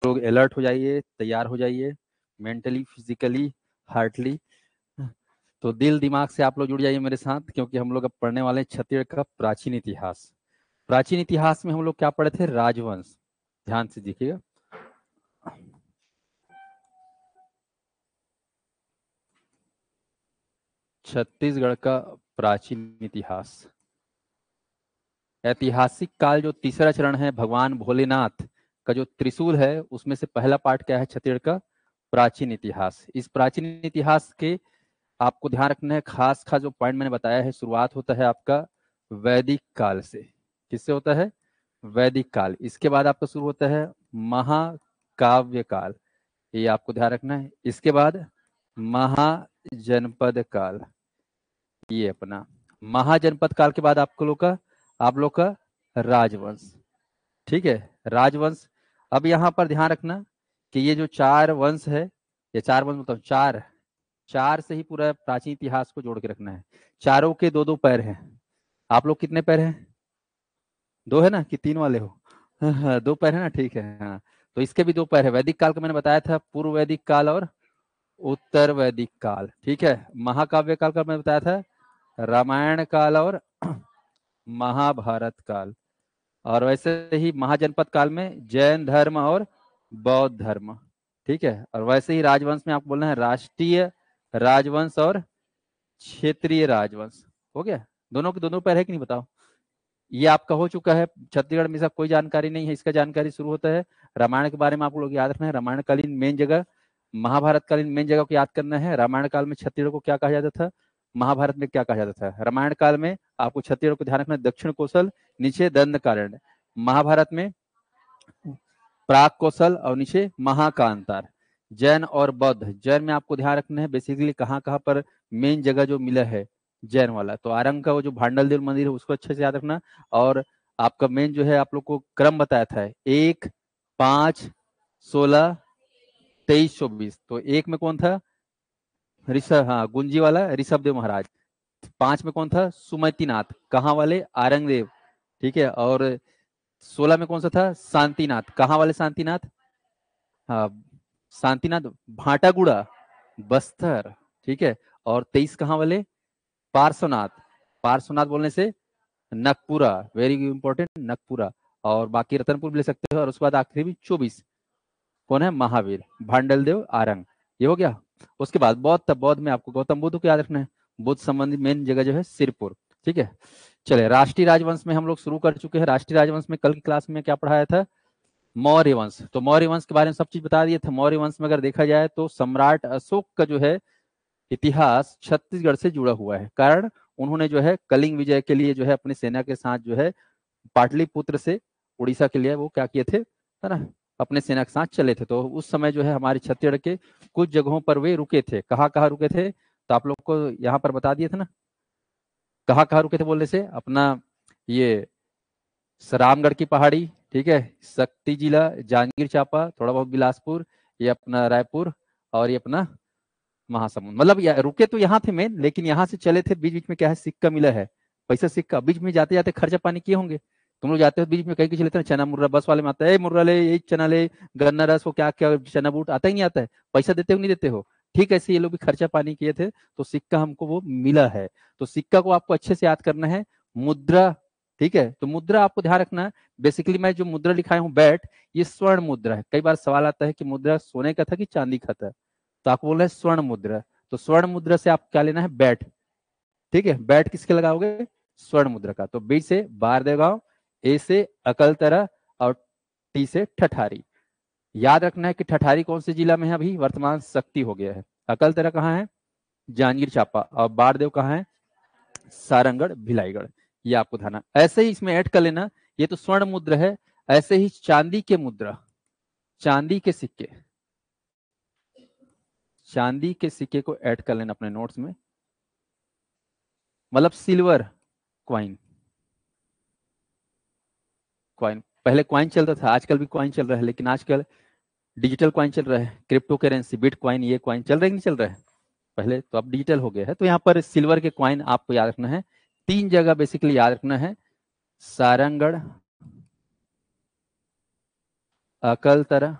लोग अलर्ट हो जाइए, तैयार हो जाइए, मेंटली, फिजिकली, हार्टली। तो दिल दिमाग से आप लोग जुड़ जाइए मेरे साथ, क्योंकि हम लोग अब पढ़ने वाले हैं छत्तीसगढ़ का प्राचीन इतिहास। प्राचीन इतिहास में हम लोग क्या पढ़े थे? राजवंश। ध्यान से देखिएगा। छत्तीसगढ़ का प्राचीन इतिहास, ऐतिहासिक काल, जो तीसरा चरण है, भगवान भोलेनाथ का जो त्रिशूल है, उसमें से पहला पार्ट क्या है? छत्तीसगढ़ का प्राचीन इतिहास। इस प्राचीन इतिहास के आपको ध्यान रखना है, खास खास जो पॉइंट मैंने बताया है, शुरुआत होता है आपका वैदिक काल से। किससे होता है? वैदिक काल। इसके बाद आपका शुरू होता है महाकाव्य काल, ये आपको ध्यान रखना है। इसके बाद महाजनपद काल, ये अपना महाजनपद काल के बाद आप लोग का राजवंश। ठीक है, राजवंश। अब यहाँ पर ध्यान रखना कि ये जो चार वंश है, ये चार वंश मतलब चार, चार से ही पूरा प्राचीन इतिहास को जोड़ के रखना है। चारों के दो दो पैर हैं। आप लोग कितने पैर हैं? दो है ना, कि तीन वाले हो? हाँ, दो पैर है ना, ठीक है। हाँ, तो इसके भी दो पैर है। वैदिक काल का मैंने बताया था, पूर्व वैदिक काल और उत्तर वैदिक काल। ठीक है, महाकाव्य काल का मैंने बताया था, रामायण काल और महाभारत काल। और वैसे ही महाजनपद काल में जैन धर्म और बौद्ध धर्म। ठीक है, और वैसे ही राजवंश में आपको बोलना है राष्ट्रीय राजवंश और क्षेत्रीय राजवंश। हो गया? दोनों के दोनों पैर है कि नहीं, बताओ? ये आपका हो चुका है। छत्तीसगढ़ में इसका कोई जानकारी नहीं है। इसका जानकारी शुरू होता है रामायण के बारे में। आप लोग याद रखना है, रामायण कालीन मेन जगह, महाभारत कालीन मेन जगह को याद करना है। रामायण काल में छत्तीसगढ़ को क्या कहा जाता था, महाभारत में क्या कहा जाता था? रामायण काल में आपको छत्तीसगढ़ को ध्यान रखना है, दक्षिण कोसल, नीचे दंडकारण्य। महाभारत में प्राग कौशल और नीचे महाकांतार। जैन और बौद्ध, जैन में आपको ध्यान रखना है बेसिकली कहाँ कहाँ पर मेन जगह जो मिला है जैन वाला। तो आरंग का वो जो भांडल देव मंदिर है, उसको अच्छे से याद रखना। और आपका मेन जो है, आप लोग को क्रम बताया था, 1, 5, 16, 23, 24। तो एक में कौन था? ऋषभ, हाँ, गुंजी वाला ऋषभ देव महाराज। 5 में कौन था? सुमतिनाथ, कहाँ वाले? आरंगदेव। ठीक है, और 16 में कौन सा था? शांतिनाथ, कहाँ वाले शांतिनाथ? हाँ, शांतिनाथ भाटागुड़ा, बस्तर। ठीक है, और 23 कहाँ वाले? पार्श्वनाथ। पार्श्वनाथ बोलने से नकपुरा, वेरी इंपॉर्टेंट, नकपुरा। और बाकी रतनपुर भी ले सकते हो। और उसके बाद आखिरी भी 24 कौन है? महावीर, भांडल देव, आरंग। ये हो गया। उसके बाद बौद्ध, बौद्ध में आपको गौतम बुद्ध को याद रखना है। बुद्ध संबंधी मेन जगह जो है सिरपुर। ठीक है, चले राष्ट्रीय राजवंश में हम लोग शुरू कर चुके हैं। राष्ट्रीय राजवंश में कल की क्लास में क्या पढ़ाया था? मौर्य वंश। तो मौर्य वंश के बारे में सब चीज बता दिए थे। मौर्य वंश में अगर देखा जाए तो सम्राट अशोक का जो है इतिहास छत्तीसगढ़ से जुड़ा हुआ है। कारण उन्होंने जो है कलिंग विजय के लिए जो है अपनी सेना के साथ जो है पाटलिपुत्र से उड़ीसा के लिए वो क्या किए थे, है ना, अपने सेना के साथ चले थे। तो उस समय जो है हमारे छत्तीसगढ़ के कुछ जगहों पर वे रुके थे। कहाँ कहाँ रुके थे? तो आप लोग को यहाँ पर बता दिए थे ना, कहाँ कहाँ रुके थे बोलने से। अपना ये रामगढ़ की पहाड़ी, ठीक है, शक्ति जिला, जांजगीर चांपा, थोड़ा बहुत बिलासपुर, ये अपना रायपुर, और ये अपना महासमुंद। मतलब रुके तो यहाँ थे मेन, लेकिन यहाँ से चले थे। बीच बीच में क्या है, सिक्का मिला है, पैसा सिक्का। बीच में जाते जाते खर्चा पानी किए होंगे। तुम लोग जाते हो बीच में कहीं चले थे, चना मुर्रा बस वाले में आता है, मुर्रा ले, यही चना ले, गन्ना रस, वो क्या क्या चना बूट आता ही नहीं आता है। पैसा देते हो नहीं देते हो? ठीक है, ऐसे ये लोग भी खर्चा पानी किए थे, तो सिक्का हमको वो मिला है। तो सिक्का को आपको अच्छे से याद करना है। मुद्रा, ठीक है, तो मुद्रा आपको ध्यान रखना है। बेसिकली मैं जो मुद्रा लिखाया हूँ बैट, ये स्वर्ण मुद्रा है। कई बार सवाल आता है कि मुद्रा सोने का था कि चांदी का था, तो आपको बोल रहे हैं स्वर्ण मुद्रा। तो स्वर्ण मुद्रा से आप क्या लेना है? बैट। ठीक है, बैट किसके लगाओगे? स्वर्ण मुद्रा का। तो बी से बारदेगांव, ए से अकलतरा, और टी से ठठारी। याद रखना है कि ठठारी कौन से जिला में है? अभी वर्तमान शक्ति हो गया है। अकलतरा कहाँ है? जांजगीर चांपा। और बारदेव कहाँ है? सारंगढ़, भिलाईगढ़। ये आपको ध्यान, ऐसे ही इसमें ऐड कर लेना। ये तो स्वर्ण मुद्रा है, ऐसे ही चांदी के मुद्रा, चांदी के सिक्के, चांदी के सिक्के को ऐड कर लेना अपने नोट्स में। मतलब सिल्वर क्वाइन, क्वाइन, पहले क्वाइन चलता था, आजकल भी क्वाइन चल रहा है, लेकिन आजकल डिजिटल क्वाइन चल रहा है, क्रिप्टो करेंसी, बिट क्वाइन, ये क्वाइन चल रहा है कि नहीं चल रहा है? पहले तो अब डिजिटल हो गया है। तो यहाँ पर सिल्वर के क्वाइन आपको याद रखना है। 3 जगह बेसिकली याद रखना है, सारंगढ़, अकलतरा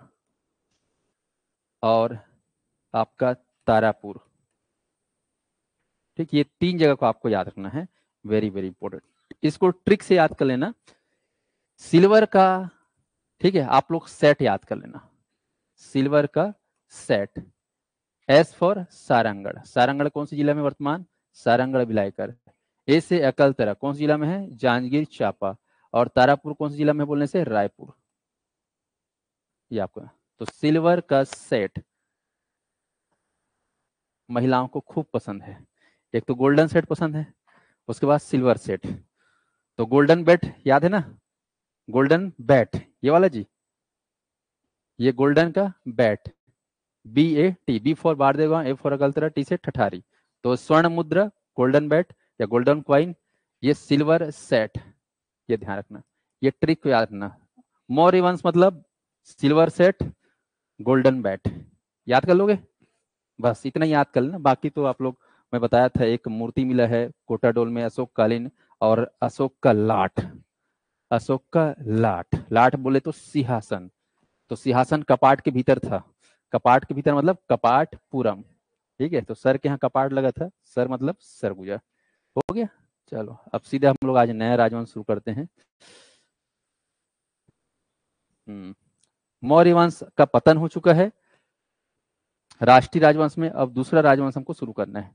और आपका तारापुर। ठीक, ये 3 जगह को आपको याद रखना है, वेरी वेरी इंपॉर्टेंट। इसको ट्रिक से याद कर लेना। सिल्वर का, ठीक है, आप लोग सेट याद कर लेना, सिल्वर का set. S for Sarangarh, Sarangarh कौन सी जिला में वर्तमान, सारंगढ़ बिलायकर। ए से अकलतरा कौन सी जिला में है, जांजगीर चांपा। और तारापुर कौन सी जिला में बोलने से, रायपुर। ये आपको, तो सिल्वर का सेट महिलाओं को खूब पसंद है। एक तो गोल्डन सेट पसंद है, उसके बाद सिल्वर सेट। तो गोल्डन बैट याद है ना, गोल्डन बैट ये वाला जी, ये गोल्डन का बैट, BAT, बी फॉर बारदेवा, ए फॉर अगलतरा, टी से ठठारी। तो स्वर्ण मुद्रा, गोल्डन बैट या गोल्डन क्वाइन, ये सिल्वर सेट, ये ध्यान रखना, ये ट्रिक को याद रखना। मौर्य वंश मतलब सिल्वर सेट, गोल्डन बैट, याद कर लोगे, बस इतना याद कर लेना। बाकी तो आप लोग, मैं बताया था एक मूर्ति मिला है कोटाडोल में, अशोक कालीन, और अशोक का लाठ, अशोक का लाठ, लाठ बोले तो सिंहासन, तो सिंहासन कपाट के भीतर था, कपाट के भीतर मतलब कपाट पूरम। ठीक है, तो सर के यहाँ कपाट लगा था, सर मतलब सरगुजा। हो गया, चलो अब सीधे हम लोग आज नया राजवंश शुरू करते हैं। मौर्य वंश का पतन हो चुका है, राष्ट्रीय राजवंश में अब दूसरा राजवंश हमको शुरू करना है।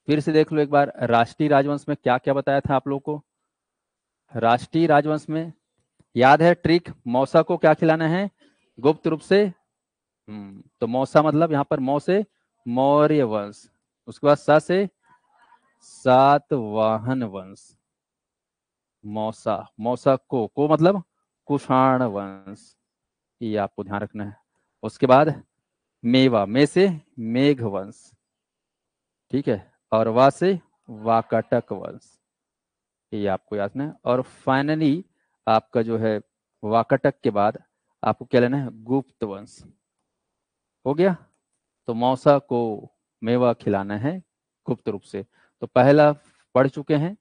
फिर से देख लो एक बार, राष्ट्रीय राजवंश में क्या क्या बताया था आप लोगों को। राष्ट्रीय राजवंश में याद है ट्रिक, मौसा को क्या खिलाना है, गुप्त रूप से। तो मौसा मतलब यहाँ पर मौ से मौर्य वंश, उसके बाद सा से सातवाहन वंश, मौसा, मौसा को मतलब कुषाण वंश, ये आपको ध्यान रखना है। उसके बाद मेवा, में से मेघ वंश, ठीक है, और वा से वाकाटक वंश, ये आपको याद रखना है। और फाइनली आपका जो है वाकाटक के बाद आपको क्या लेना है, गुप्त वंश। हो गया, तो मौसा को मेवा खिलाना है गुप्त रूप से। तो पहला पढ़ चुके हैं,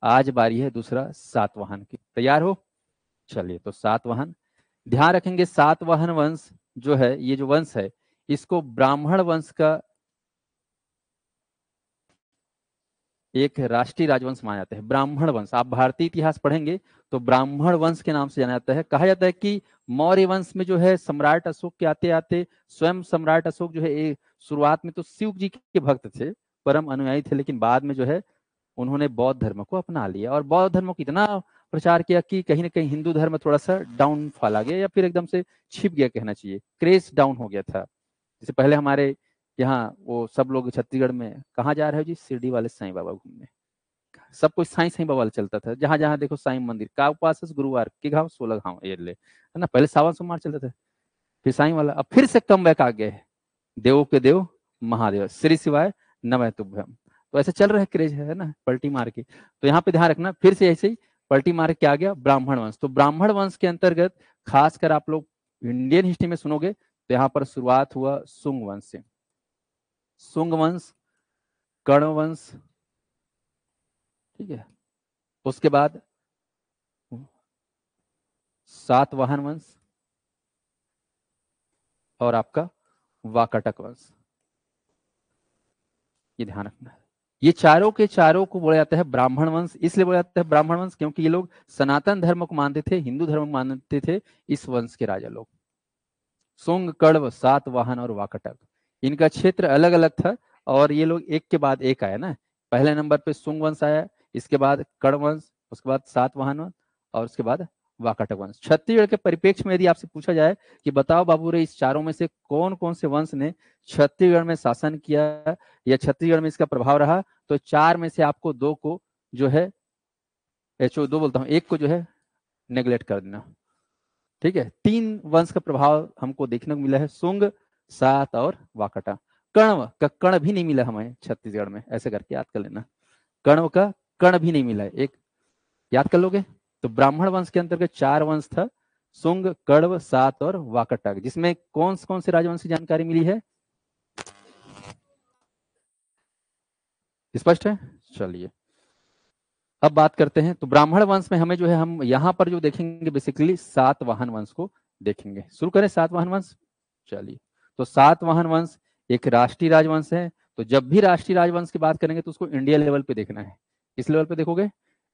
आज बारी है दूसरा सातवाहन की। तैयार हो, चलिए। तो सातवाहन, ध्यान रखेंगे सातवाहन वंश जो है, ये जो वंश है, इसको ब्राह्मण वंश का एक राष्ट्रीय राजवंश माना जाता है। ब्राह्मण वंश, आप भारतीय इतिहास पढ़ेंगे तो ब्राह्मण वंश के नाम से जाना जाता है। कहा जाता है कि मौर्य वंश में जो है सम्राट अशोक के आते आते, स्वयं सम्राट अशोक जो है शुरुआत में तो शिव जी के भक्त थे, परम अनुयायी थे, लेकिन बाद में जो है उन्होंने बौद्ध धर्म को अपना लिया और बौद्ध धर्म को इतना प्रचार किया कि कहीं ना कहीं हिंदू धर्म थोड़ा सा डाउनफॉल आ गया, या फिर एकदम से छिप गया कहना चाहिए, क्रेज डाउन हो गया था। जैसे पहले हमारे यहाँ वो सब लोग छत्तीसगढ़ में कहाँ जा रहे हो जी, शिरडी वाले साईं बाबा घूमने, सब कुछ साईं साईं बाबा वाला चलता था, जहां जहां देखो साईं मंदिर का उपास गुरुवार के घाव 16 घाव, ये ले है ना, पहले सावन सोमवार चलता था, फिर साईं वाला, अब फिर से कम बैक आ गए, देवों के देव महादेव श्री शिवाय नमः तुभ्यम। तो ऐसे चल रहा है क्रेज, है ना, पलटी मार के। तो यहाँ पे ध्यान रखना, फिर से ऐसे ही पलटी मार के आ गया ब्राह्मण वंश। तो ब्राह्मण वंश के अंतर्गत खासकर आप लोग इंडियन हिस्ट्री में सुनोगे तो यहाँ पर शुरुआत हुआ सुंग वंश से, सुंग वंश, कर्ण वंश, ठीक है, उसके बाद सातवाहन वंश और आपका वाकाटक वंश, ये ध्यान रखना है। ये चारों के चारों को बोला जाता है ब्राह्मण वंश, इसलिए बोला जाता है ब्राह्मण वंश क्योंकि ये लोग सनातन धर्म को मानते थे, हिंदू धर्म को मानते थे, इस वंश के राजा लोग। सुंग, कण्व, सातवाहन और वाकाटक, इनका क्षेत्र अलग अलग था और ये लोग एक के बाद एक आया ना। पहले नंबर पे सुंग वंश आया, इसके बाद कण्व वंश, उसके बाद सातवाहन वंश और उसके बाद वाकाटक वंश। छत्तीसगढ़ के परिप्रेक्ष्य में यदि आपसे पूछा जाए कि बताओ बाबू रे, इस चारों में से कौन कौन से वंश ने छत्तीसगढ़ में शासन किया या छत्तीसगढ़ में इसका प्रभाव रहा, तो 4 में से आपको 2 को जो है, 2 बोलता हूँ, 1 को जो है नेग्लेक्ट कर देना। ठीक है, 3 वंश का प्रभाव हमको देखने को मिला है, सुंग, सात और वाकाटा। कण्व का कर्ण भी नहीं मिला हमें छत्तीसगढ़ में, ऐसे करके याद कर लेना, कण्व का कर्ण भी नहीं मिला है, एक याद कर लोगे। तो ब्राह्मण वंश के अंतर्गत 4 वंश था, सुंग, कण्व, सात और वाकाटक, जिसमें कौन कौन से राजवंश की जानकारी मिली है, स्पष्ट है। चलिए अब बात करते हैं। तो ब्राह्मण वंश में हमें जो है, हम यहाँ पर जो देखेंगे बेसिकली सातवाहन वंश को देखेंगे। शुरू करें सातवाहन वंश। चलिए, तो सातवाहन वंश एक राष्ट्रीय राजवंश है। तो जब भी राष्ट्रीय राजवंश की बात करेंगे तो उसको इंडिया लेवल पे देखना है। किस लेवल पे देखोगे?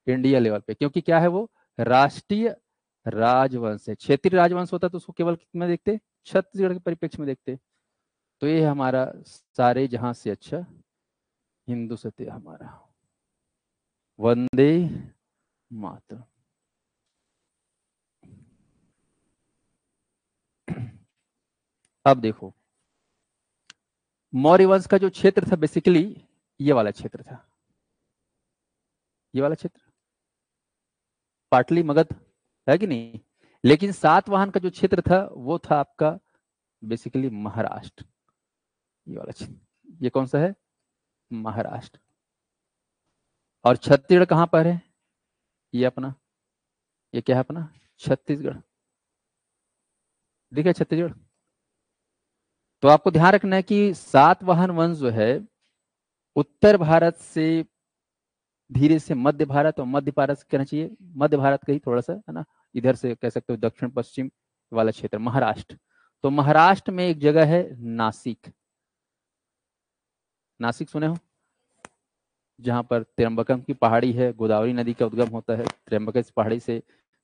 इंडिया लेवल पे, क्योंकि क्या है वो राष्ट्रीय राजवंश है। क्षेत्रीय राजवंश होता तो उसको केवल कितना देखते? छत्तीसगढ़ के परिप्रेक्ष्य में देखते। तो ये हमारा सारे जहां से अच्छा हिंदू सत्य हमारा। वंदे मातरम। अब देखो, मौर्य वंश का जो क्षेत्र था बेसिकली ये वाला क्षेत्र था, ये वाला क्षेत्र पाटली मगध, है कि नहीं? लेकिन सातवाहन का जो क्षेत्र था वो था आपका बेसिकली महाराष्ट्र, ये वाला क्षेत्र। ये कौन सा है? महाराष्ट्र। और छत्तीसगढ़ कहां पर है? ये अपना, ये क्या है अपना? छत्तीसगढ़। ठीक है, छत्तीसगढ़। तो आपको ध्यान रखना है कि सातवाहन वंश जो है उत्तर भारत से धीरे से मध्य भारत, और मध्य भारत कहना चाहिए मध्य भारत का ही थोड़ा सा, है ना, इधर से कह सकते हो दक्षिण पश्चिम वाला क्षेत्र महाराष्ट्र। तो महाराष्ट्र में एक जगह है नासिक। नासिक सुने हो? जहां पर त्र्यंबकम की पहाड़ी है, गोदावरी नदी का उद्गम होता है त्र्यंबक पहाड़ी से,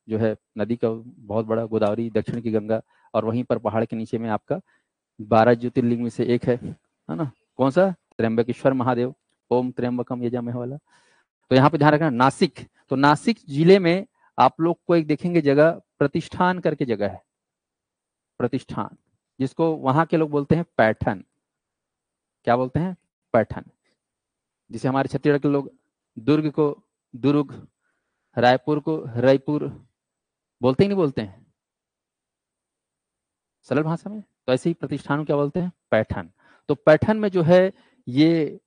जो है नदी का बहुत बड़ा गोदावरी, दक्षिण की गंगा, और वहीं पर पहाड़ के नीचे में आपका 12 ज्योतिर्लिंग में से एक है ना? कौन सा? त्र्यंबकेश्वर महादेव, ओम त्र्यंबकम यजामहे वाला। तो यहाँ पे ध्यान रखना नासिक। तो नासिक जिले में आप लोग को एक देखेंगे जगह प्रतिष्ठान करके जगह है, प्रतिष्ठान, जिसको वहां के लोग बोलते हैं पैठन। क्या बोलते हैं? पैठन। जिसे हमारे छत्तीसगढ़ के लोग दुर्ग को दुर्ग, रायपुर को रायपुर बोलते ही नहीं बोलते हैं सरल भाषा में? तो ऐसे ही प्रतिष्ठान को क्या बोलते हैं? पैठन। तो पैठन में जो है ये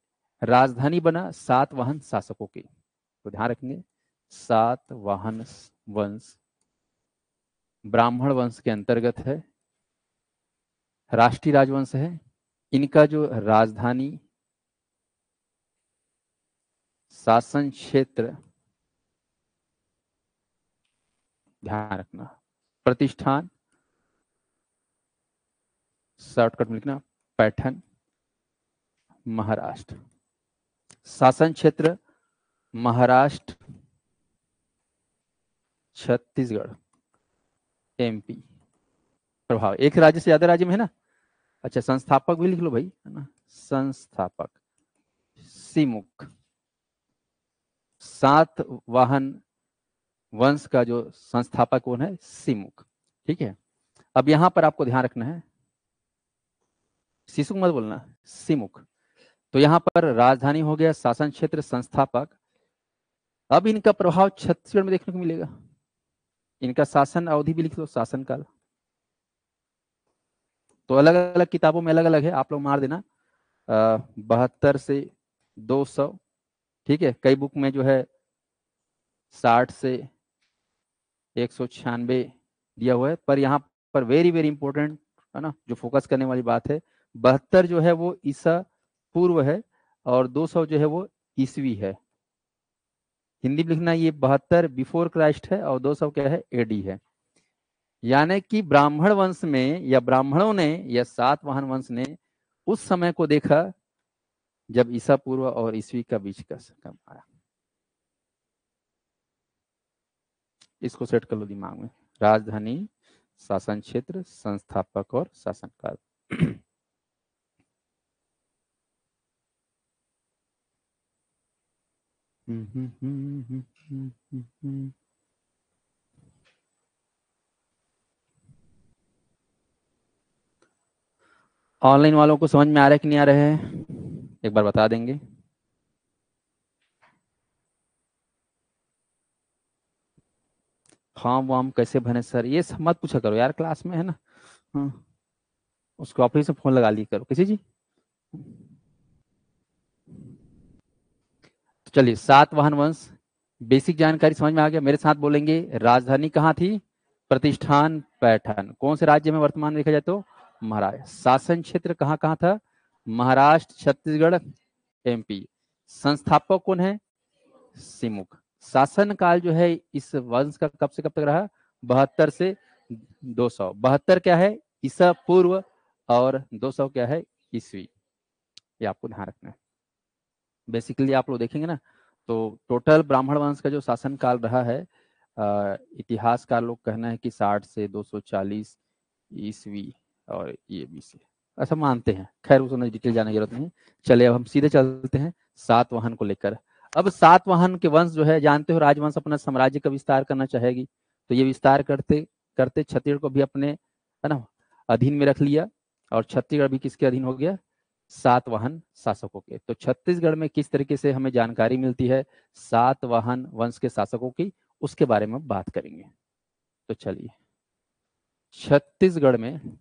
राजधानी बना सातवाहन शासकों की। तो ध्यान रखेंगे सातवाहन वंश ब्राह्मण वंश के अंतर्गत है, राष्ट्रीय राजवंश है। इनका जो राजधानी, शासन क्षेत्र, ध्यान रखना, प्रतिष्ठान, शॉर्टकट में लिखना पैठन, महाराष्ट्र। शासन क्षेत्र महाराष्ट्र, छत्तीसगढ़, एमपी। प्रभाव एक राज्य से ज्यादा राज्य में है ना? अच्छा, संस्थापक भी लिख लो भाई, है ना? संस्थापक सिमुख। सातवाहन वंश का जो संस्थापक कौन है? सिमुख। ठीक है। अब यहां पर आपको ध्यान रखना है, सिसुक मत बोलना, सिमुख। तो यहां पर राजधानी हो गया, शासन क्षेत्र, संस्थापक। अब इनका प्रभाव छत्तीसगढ़ में देखने को मिलेगा। इनका शासन अवधि भी लिख लो, शासन काल। तो अलग अलग किताबों में अलग अलग है, आप लोग मार देना 72 से 200। ठीक है, कई बुक में जो है 60 से 196 दिया हुआ है, पर यहाँ पर वेरी वेरी इंपॉर्टेंट, है ना, जो फोकस करने वाली बात है, 72 जो है वो ईसा पूर्व है, और 200 जो है वो ईसवी है। हिंदी में लिखना, ये 72 बिफोर क्राइस्ट है और 200 क्या है? एडी है। यानी कि ब्राह्मण वंश में या ब्राह्मणों ने या सातवाहन वंश ने उस समय को देखा जब ईसा पूर्व और ईसवी का बीच का समय आया। इसको सेट कर लो दिमाग में, राजधानी, शासन क्षेत्र, संस्थापक और शासनकाल। ऑनलाइन वालों को समझ में आ रहा है कि नहीं आ रहा है? एक बार बता देंगे। फॉर्म वार्म कैसे भरे सर, ये सब मत पूछा करो यार क्लास में, है ना? हाँ, उसको ऑफिस में फोन लगा ली करो किसी जी। तो चलिए, सातवाहन वंश बेसिक जानकारी समझ में आ गया। मेरे साथ बोलेंगे, राजधानी कहाँ थी? प्रतिष्ठान पैठन। कौन से राज्य में वर्तमान में देखा जाए तो? महाराष्ट्र। शासन क्षेत्र कहाँ कहाँ था? महाराष्ट्र, छत्तीसगढ़, एमपी। संस्थापक कौन है? सिमुख। शासन काल जो है इस वंश का कब से कब तक रहा? 72 से 200। 72 क्या है? ईसा पूर्व, और 200 क्या है, ईस्वी। ये आपको ध्यान रखना है। बेसिकली आप लोग देखेंगे ना, तो टोटल ब्राह्मण वंश का जो शासन काल रहा है, इतिहासकार लोग कहना है कि 60 से 240 ईस्वी, और ये भी से ऐसा मानते हैं। खैर उसमें डिटेल जाने की जरूरत नहीं। चलिए अब हम सीधे चलते हैं सातवाहन को लेकर। अब सातवाहन के वंश जो है, जानते हो राजवंश अपना साम्राज्य का विस्तार करना चाहेगी, तो ये विस्तार करते करते छत्तीसगढ़ को भी अपने, है ना, अधीन में रख लिया। और छत्तीसगढ़ भी किसके अधीन हो गया, सातवाहन शासकों के। तो छत्तीसगढ़ में किस तरीके से हमें जानकारी मिलती है सातवाहन वंश के शासकों की, उसके बारे में बात करेंगे। तो चलिए, छत्तीसगढ़ में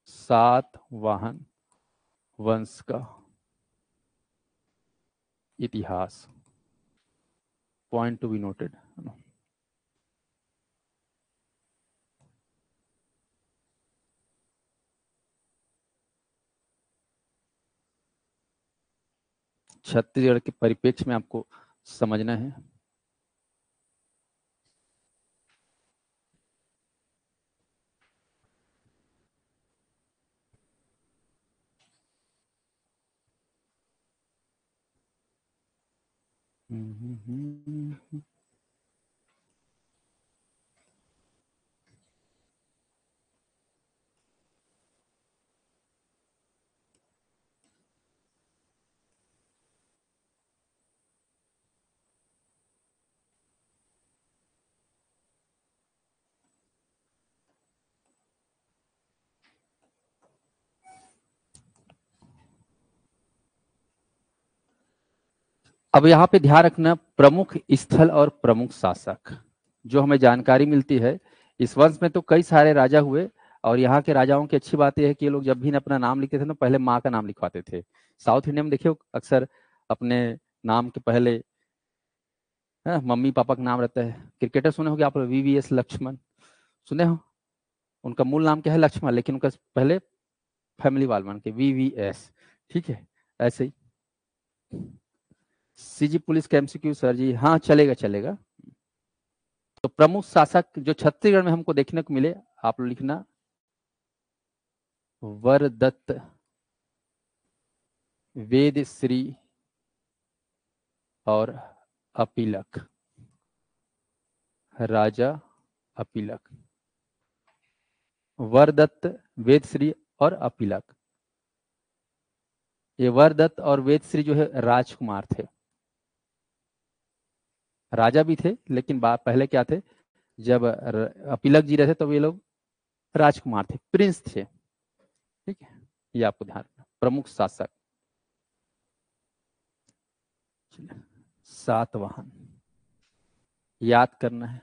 सातवाहन वंश का इतिहास, point to be noted. Chhattisgarh के परिप्रेक्ष्य में आपको समझना है। अब यहाँ पे ध्यान रखना, प्रमुख स्थल और प्रमुख शासक जो हमें जानकारी मिलती है। इस वंश में तो कई सारे राजा हुए, और यहाँ के राजाओं की अच्छी बात यह है कि ये लोग जब भी अपना नाम लिखते थे ना, पहले माँ का नाम लिखवाते थे। साउथ इंडिया में देखिए अक्सर अपने नाम के पहले, है, मम्मी पापा का नाम रहता है। क्रिकेटर सुने होंगे आप, VVS लक्ष्मण सुने हो। उनका मूल नाम क्या है, लक्ष्मण, लेकिन उनका पहले फैमिली वाल मान के VVS। ठीक है, ऐसे ही। CG पुलिस का MCQ सर जी, हाँ चलेगा चलेगा। तो प्रमुख शासक जो छत्तीसगढ़ में हमको देखने को मिले, आप लोग लिखना, वरदत्त, वेदश्री और अपीलक। राजा अपीलक, वरदत्त, वेदश्री और अपीलक। ये वरदत्त और वेदश्री जो है राजकुमार थे, राजा भी थे, लेकिन पहले क्या थे, जब अपीलक जी रहे थे तो ये लोग राजकुमार थे, प्रिंस थे। ठीक है, ये आपको ध्यान रखना। प्रमुख शासक सातवाहन याद करना है।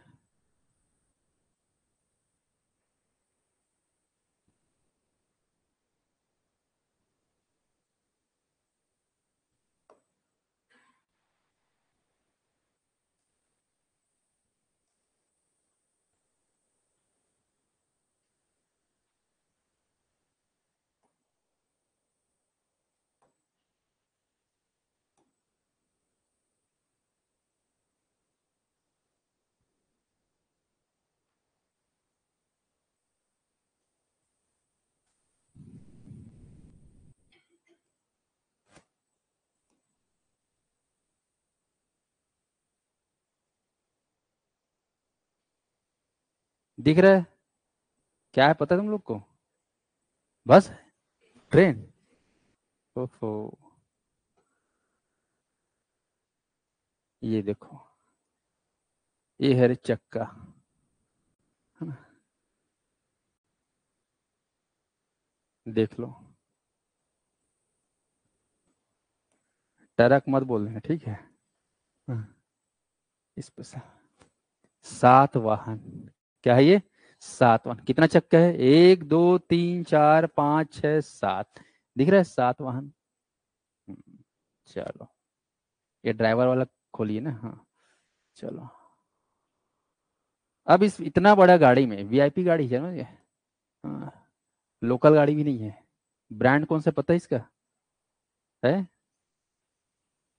दिख रहा है, क्या है पता है तुम लोग को, बस ट्रेन। ओहो, ये देखो, ये है रे चक्का, है ना, देख लो। ट्रक मत बोल देना, ठीक है। हाँ, इस पे सात वाहन, क्या है ये, सात वाहन। कितना चक्का है, 1 2 3 4 5 6 7, दिख रहा है, सात वाहन। चलो, ये ड्राइवर वाला खोलिए ना, हाँ। चलो, अब इस इतना बड़ा गाड़ी में, VIP गाड़ी है ना ये, हाँ, लोकल गाड़ी भी नहीं है। ब्रांड कौन सा पता है इसका, है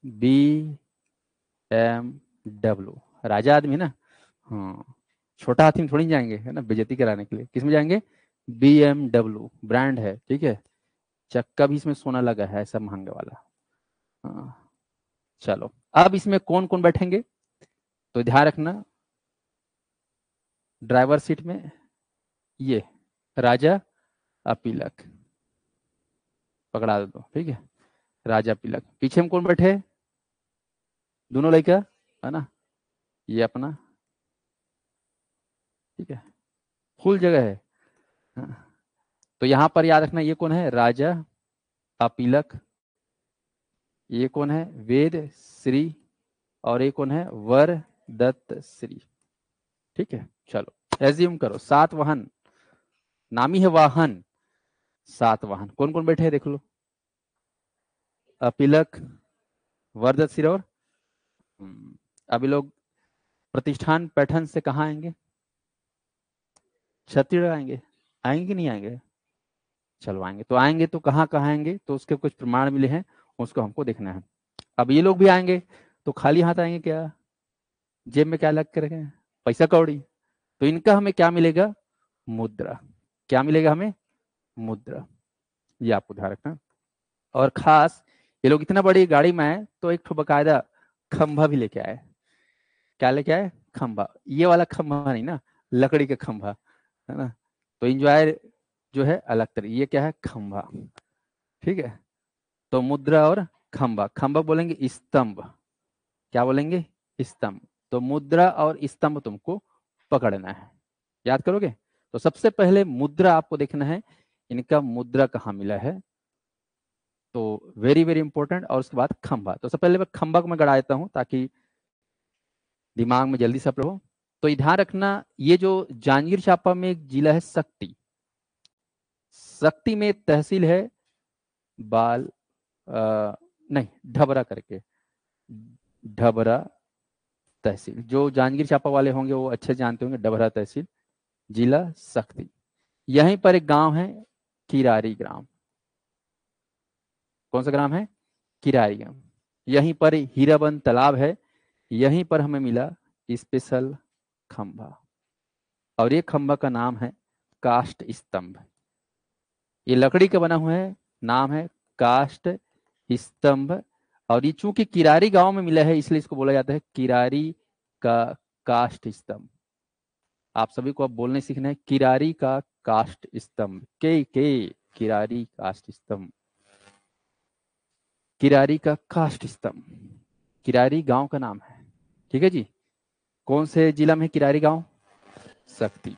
BMW। राजा आदमी ना, हाँ। छोटा हाथी में थोड़ी जाएंगे, है ना, बेइज्जती कराने के लिए। किस में जाएंगे, BMW ब्रांड है, ठीक है। चक्का भी इसमें सोना लगा है, ऐसा महंगा वाला। हाँ, चलो अब इसमें कौन कौन बैठेंगे तो ध्यान रखना। ड्राइवर सीट में ये राजा अपीलक, पकड़ा दो, ठीक है। राजा पिलक। पीछे में कौन बैठे, दोनों लड़का, है ना, ये अपना, ठीक है, फुल जगह है। हाँ। तो यहां पर याद रखना ये कौन है, राजा अपीलक, ये कौन है, वेद श्री, और ये कौन है, वर दत्त श्री, ठीक है। चलो एज्यूम करो, 7 वाहन, नामी है वाहन, 7 वाहन, कौन कौन बैठे हैं देख लो। अपीलक, वरदत्त श्री और अभी लोग प्रतिष्ठान पैठन से कहाँ आएंगे, छत्तीसगढ़ आएंगे, आएंगे कि नहीं आएंगे, चलो आएंगे। तो आएंगे तो कहाँ कहाँ आएंगे, तो उसके कुछ प्रमाण मिले हैं, उसको हमको देखना है। अब ये लोग भी आएंगे तो खाली हाथ आएंगे क्या, जेब में क्या लग कर रखें, पैसा कौड़ी, तो इनका हमें क्या मिलेगा, मुद्रा। क्या मिलेगा हमें, मुद्रा। ये आपको ध्यान रखना। और खास ये लोग इतना बड़ी गाड़ी में आए तो एक बकायदा खंभा भी लेके आए। क्या लेके आए, खंभा। ये वाला खंभा नहीं ना, लकड़ी का खंभा, है ना। तो इंजॉय जो है अलग तरीके, ये क्या है, खंभा, ठीक है। तो मुद्रा और खंभा, खंभा बोलेंगे स्तंभ, क्या बोलेंगे, स्तंभ। तो मुद्रा और स्तंभ तुमको पकड़ना है, याद करोगे। तो सबसे पहले मुद्रा आपको देखना है, इनका मुद्रा कहाँ मिला है, तो वेरी वेरी इंपॉर्टेंट। और उसके बाद खंभा। तो सबसे पहले मैं खंभा को मैं गड़ा देता हूं ताकि दिमाग में जल्दी से हो। तो ध्यान रखना, ये जो जांजगीर चांपा में एक जिला है शक्ति, शक्ति में तहसील है बाल नहीं ढबरा करके, ढबरा तहसील। जो जांजगीर चांपा वाले होंगे वो अच्छे जानते होंगे, ढबरा तहसील, जिला शक्ति। यहीं पर एक गांव है किरारी ग्राम, कौन सा ग्राम है, किरारी ग्राम। यहीं पर हीराबंद तालाब है, यहीं पर हमें मिला स्पेशल खंभा, और ये खंभा का नाम है काष्ठ स्तंभ। ये लकड़ी का बना हुआ है, नाम है काष्ठ स्तंभ। और ये चूंकि किरारी गांव में मिला है इसलिए इसको बोला जाता है किरारी का काष्ठ स्तंभ। आप सभी को अब बोलने सीखना है, किरारी का काष्ठ स्तंभ, के किरारी काष्ठ स्तंभ, किरारी का काष्ठ स्तंभ। किरारी गांव का नाम है, ठीक है जी। कौन से जिला में है किरारी गांव, शक्ति।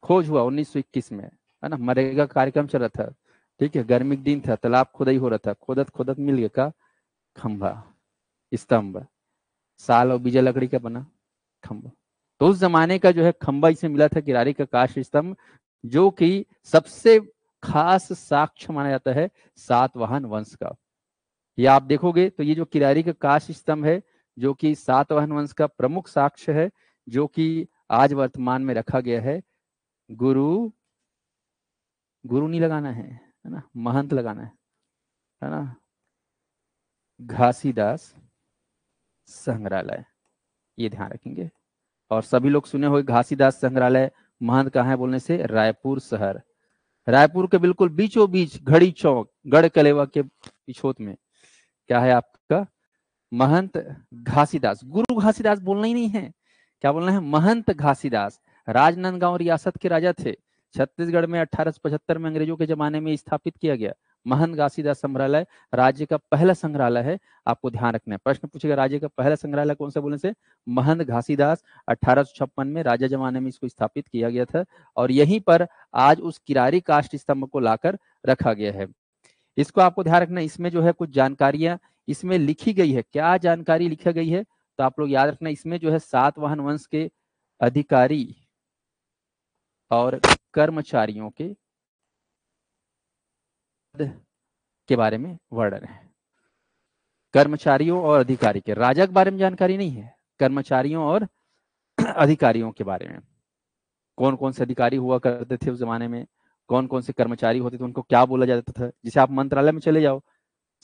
खोज हुआ 1921 में, है ना, मरेगा कार्यक्रम चल रहा था, ठीक है, गर्मी के दिन था, तालाब खुदाई हो रहा था, खोदत खोदत मिल गया का खंभा, स्तंभ, साल और बीजा लकड़ी का बना खंभा। तो उस जमाने का जो है खंभा इसमें मिला था, किरारी का काष्ठ स्तंभ, जो कि सबसे खास साक्ष्य माना जाता है सातवाहन वंश का। ये आप देखोगे तो ये जो किरारी का काष्ठ स्तंभ है, जो कि सातवाहन वंश का प्रमुख साक्ष्य है, जो कि आज वर्तमान में रखा गया है। गुरु, गुरु नहीं लगाना है ना, महंत लगाना है ना, घासीदास संग्रहालय, ये ध्यान रखेंगे। और सभी लोग सुने हुए घासीदास संग्रहालय महंत कहाँ है बोलने से, रायपुर शहर, रायपुर के बिल्कुल बीचों बीच घड़ी चौक गढ़ कलेवा के पिछोत में क्या है आपका, महंत घासीदास। गुरु घासीदास बोलना ही नहीं है, क्या बोलना है, महंत घासीदास। राजनांदगांव रियासत के राजा थे, छत्तीसगढ़ में 1875 में अंग्रेजों के जमाने में स्थापित किया गया। महंत घासीदास संग्रहालय राज्य का पहला संग्रहालय है, आपको ध्यान रखना है। प्रश्न पूछेगा राज्य का पहला संग्रहालय कौन सा बोलने से, महंत घासीदास। 1856 में राजा जमाने में इसको स्थापित किया गया था, और यहीं पर आज उस किरारी काष्ठ स्तंभ को लाकर रखा गया है। इसको आपको ध्यान रखना, इसमें जो है कुछ जानकारियां इसमें लिखी गई है। क्या जानकारी लिखी गई है, तो आप लोग याद रखना, इसमें जो है सातवाहन वंश के अधिकारी और कर्मचारियों के बारे में वर्णन है। कर्मचारियों और अधिकारी के, राजा के बारे में जानकारी नहीं है, कर्मचारियों और अधिकारियों के बारे में। कौन कौन से अधिकारी हुआ करते थे उस जमाने में, कौन कौन से कर्मचारी होते थे, उनको क्या बोला जाता था। जैसे आप मंत्रालय में चले जाओ,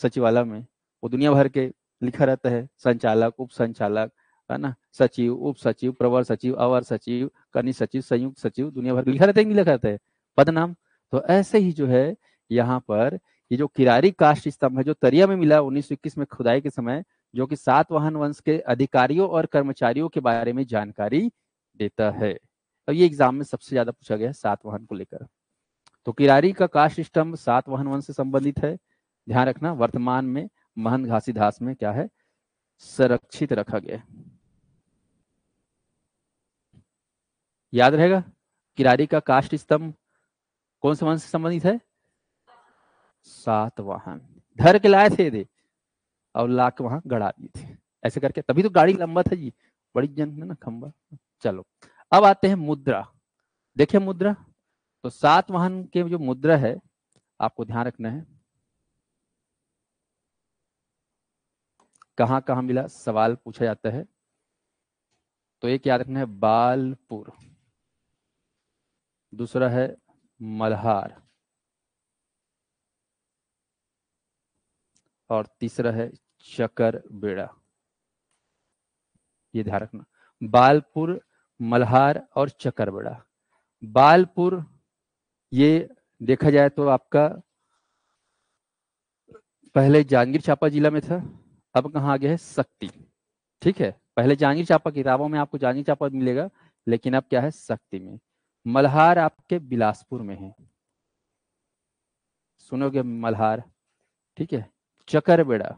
सचिवालय में, वो दुनिया भर के लिखा रहता है, संचालक, उप संचालक, है ना, सचिव, उप सचिव, प्रवर सचिव, अवर सचिव, कनिष्ठ सचिव, संयुक्त सचिव, दुनिया भर लिखा रहता है, नहीं लिखा रहता है पद नाम। तो ऐसे ही जो है यहाँ पर ये जो किरारी कास्ट स्तंभ है जो तरिया में मिला 1921 में खुदाई के समय, जो कि सातवाहन वंश के अधिकारियों और कर्मचारियों के बारे में जानकारी देता है। और ये एग्जाम में सबसे ज्यादा पूछा गया है सातवाहन को लेकर। तो किरारी का कास्ट स्तंभ सातवाहन वंश से संबंधित है। ध्यान रखना, वर्तमान में महंत घासीदास में क्या है, संरक्षित रखा गया। याद रहेगा, किरारी का काष्ठ स्तंभ कौन से वंश से संबंधित है? सातवाहन। धर के लाए थे दे और ला के वहां गड़ा दिए थे, ऐसे करके, तभी तो गाड़ी लंबा था जी, बड़ी जन है ना खंबा। चलो अब आते हैं मुद्रा। देखिए मुद्रा, तो सातवाहन के जो मुद्रा है आपको ध्यान रखना है, कहां कहां मिला सवाल पूछा जाता है। तो एक याद रखना है बालपुर, दूसरा है मल्हार, और तीसरा है चकरबेड़ा। ये ध्यान रखना, बालपुर, मल्हार और चकरबेड़ा। बालपुर ये देखा जाए तो आपका पहले जांजगीर चांपा जिला में था, अब कहाँ आ गया है, शक्ति। ठीक है, पहले जांजगीर चांपा, किताबों में आपको जांजगीर चांपा मिलेगा, लेकिन अब क्या है, शक्ति में। मल्हार आपके बिलासपुर में है, सुनोगे मल्हार। ठीक है, चकरबेड़ा,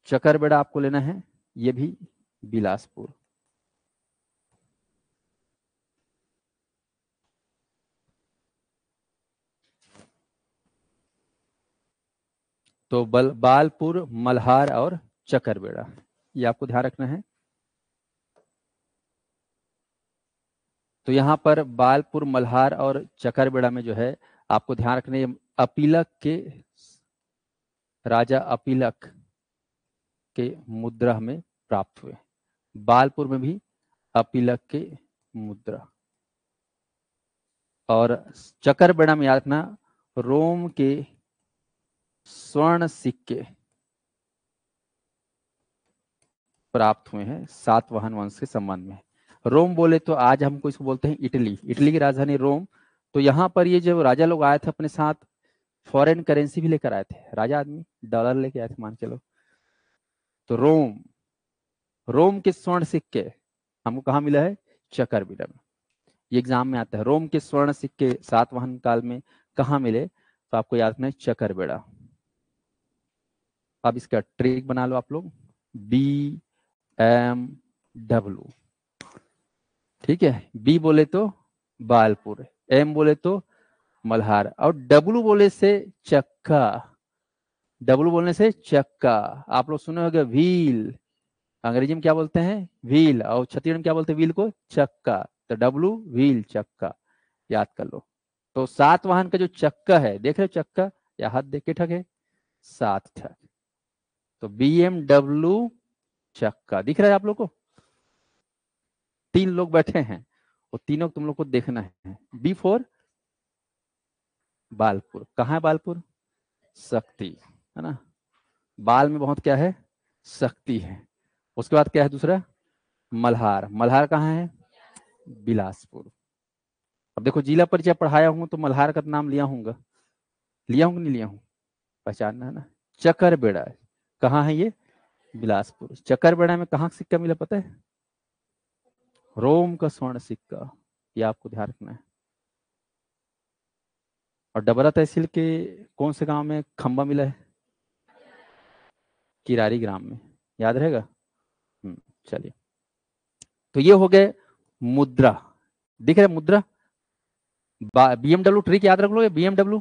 चकरबेड़ा आपको लेना है, ये भी बिलासपुर। तो बालपुर, मल्हार और चकरबेड़ा, ये आपको ध्यान रखना है। तो यहाँ पर बालपुर, मल्हार और चकरबेड़ा में जो है आपको ध्यान रखना है, अपीलक के राजा अपीलक के मुद्रा हमें प्राप्त हुए। बालपुर में भी अपीलक के मुद्रा, और चकरबेड़ा में याद रखना रोम के स्वर्ण सिक्के प्राप्त हुए हैं सातवाहन वंश के संबंध में। रोम बोले तो आज हमको इसको बोलते हैं इटली, इटली की राजधानी रोम। तो यहाँ पर ये जो राजा लोग आए थे अपने साथ फॉरेन करेंसी भी लेकर आए थे, राजा आदमी डॉलर लेके आए थे मान चलो। तो रोम, रोम के स्वर्ण सिक्के हमको कहाँ मिला है, चकरबेड़ा में। ये एग्जाम में आता है, रोम के स्वर्ण सिक्के सातवाहन काल में कहाँ मिले, तो आपको याद रखना है चकरबेड़ा। अब इसका ट्रिक बना लो आप लोग, BMW। ठीक है, बी बोले तो बालपुर, एम बोले तो मल्हार, और डब्लू बोले से चक्का। डब्लू बोलने से चक्का, आप लोग सुने होंगे व्हील, अंग्रेजी में क्या बोलते हैं, व्हील, और छत्तीसगढ़ में क्या बोलते हैं व्हील को, चक्का। तो डब्लू व्हील, चक्का, याद कर लो। तो सातवाहन का जो चक्का है, देख रहे हो चक्का, या हाथ देख के ठग है, सात ठग। तो BMW चक्का दिख रहा है आप लोग को, तीन लोग बैठे हैं, वो तीनों तुम लोग को देखना है। B4 बालपुर, कहाँ है बालपुर, शक्ति, है ना, बाल में बहुत क्या है, शक्ति है। उसके बाद क्या है दूसरा, मल्हार, मल्हार कहाँ है, बिलासपुर। अब देखो जिला परिचय पढ़ाया हूं तो मल्हार का नाम लिया हूँ, लिया हूँ नहीं लिया हूँ, पहचानना है ना। चकरबेड़ा कहाँ है ये, बिलासपुर। चकरबेड़ा में कहाँ सिक्का मिला पता है, रोम का स्वर्ण सिक्का, ये आपको ध्यान रखना है। और डबरा तहसील के कौन से गांव में खंबा मिला है, किरारी ग्राम में, याद रहेगा। चलिए, तो ये हो गए मुद्रा, दिख रहा है मुद्रा। BMW ट्रिक याद रख लो, ये BMW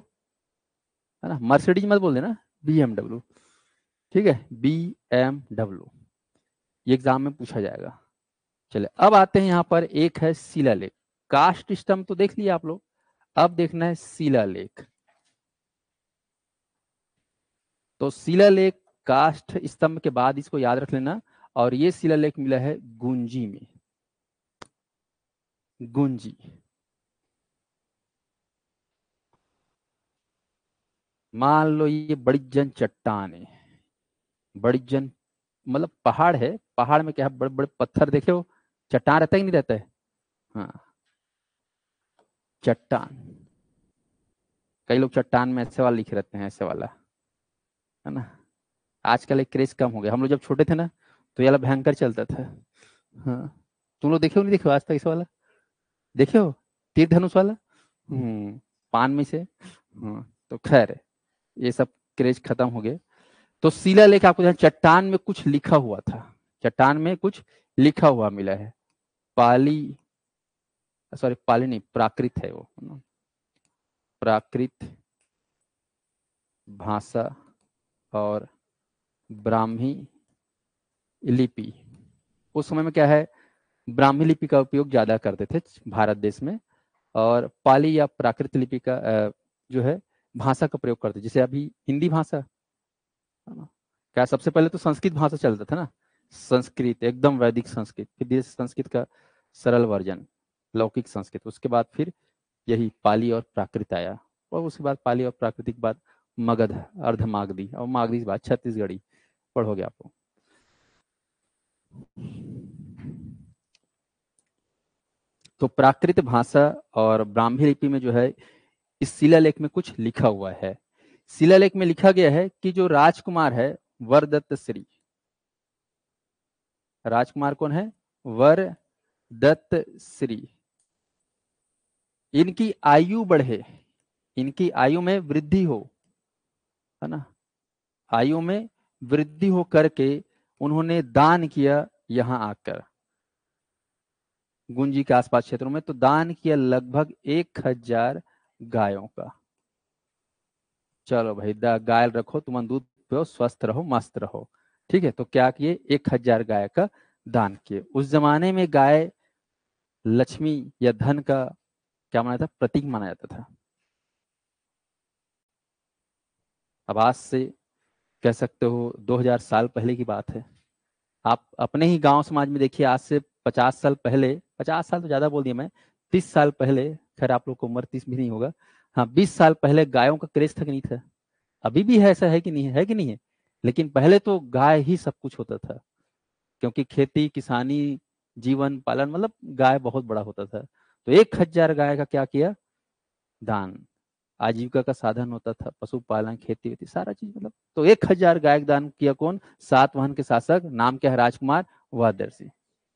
है ना, मर्सिडीज मत बोल देना, BMW। ठीक है, BMW, ये एग्जाम में पूछा जाएगा। चलिए अब आते हैं यहाँ पर, एक है शिलालेख। कास्ट स्तंभ तो देख लिया आप लोग, अब देखना है शिलालेख। तो शिलालेख कास्ट स्तंभ के बाद इसको याद रख लेना, और ये शिलालेख मिला है गुंजी में, गुंजी। मान लो ये बड़ी जन चट्टान है, बड़ी जन मतलब पहाड़ है, पहाड़ में क्या है, बड़े बड़े पत्थर देखे हो, चट्टान रहता है कि नहीं रहता है? हाँ, चट्टान। कई लोग चट्टान में ऐसे वाला लिखे रहते हैं, ऐसे वाला, है ना। आजकल एक क्रेज कम हो गया, हम लोग जब छोटे थे ना तो ये वाला भयंकर चलता था। हाँ, तुम लोग देखे हो नहीं देखे हो आज तक इस वाला? देखे हो तीर धनुष वाला? पान में से। तो खैर ये सब क्रेज खत्म हो गए। तो शिलालेख आपको जहाँ चट्टान में कुछ लिखा हुआ था, चट्टान में कुछ लिखा हुआ मिला है। पाली, सॉरी पाली नहीं, प्राकृत है वो, प्राकृत भाषा और ब्राह्मी लिपि। उस समय में क्या है, ब्राह्मी लिपि का उपयोग ज्यादा करते थे भारत देश में, और पाली या प्राकृत लिपि का जो है भाषा का प्रयोग करते, जैसे अभी हिंदी भाषा, है ना। क्या सबसे पहले तो संस्कृत भाषा चलता था ना, संस्कृत एकदम वैदिक संस्कृत, फिर धीरे से संस्कृत का सरल वर्जन लौकिक संस्कृत, उसके बाद फिर यही पाली और प्राकृत आया, और उसके बाद पाली और प्राकृतिक के बाद मगध, अर्धमागधी, और मागधी के बाद छत्तीसगढ़ी पढ़ोगे आपको। तो प्राकृत भाषा और ब्राह्मी लिपि में जो है इस शिलालेख में कुछ लिखा हुआ है। शिलालेख में लिखा गया है कि जो राजकुमार है वरदत्त श्री, राजकुमार कौन है, वरदत्त श्री, इनकी आयु बढ़े, इनकी आयु में वृद्धि हो, है ना, आयु में वृद्धि हो करके उन्होंने दान किया यहां आकर गुंजी के आसपास क्षेत्रों में, तो दान किया लगभग 1000 गायों का। चलो भाई, गाय रखो, तुम दूध पियो, स्वस्थ रहो, मस्त रहो, ठीक है। तो क्या किए, 1000 गाय का दान किए। उस जमाने में गाय लक्ष्मी या धन का क्या माना था, प्रतीक माना जाता था। अब आज से कह सकते हो 2000 साल पहले की बात है। आप अपने ही गांव समाज में देखिए, आज से 50 साल पहले, 50 साल तो ज्यादा बोल दिया मैं, 30 साल पहले, खैर आप लोग को उम्र 30 भी नहीं होगा, हाँ 20 साल पहले गायों का क्रेज था कि नहीं था? अभी भी है, ऐसा है कि नहीं है, है कि नहीं है? लेकिन पहले तो गाय ही सब कुछ होता था, क्योंकि खेती किसानी जीवन पालन मतलब गाय बहुत बड़ा होता था। तो 1000 गाय का क्या किया, दान। आजीविका का साधन होता था, पशुपालन, खेती वेती सारा चीज, मतलब तो 1000 गाय का दान किया। कौन, सातवाहन के शासक, नाम क्या है, राजकुमार वादर्शी।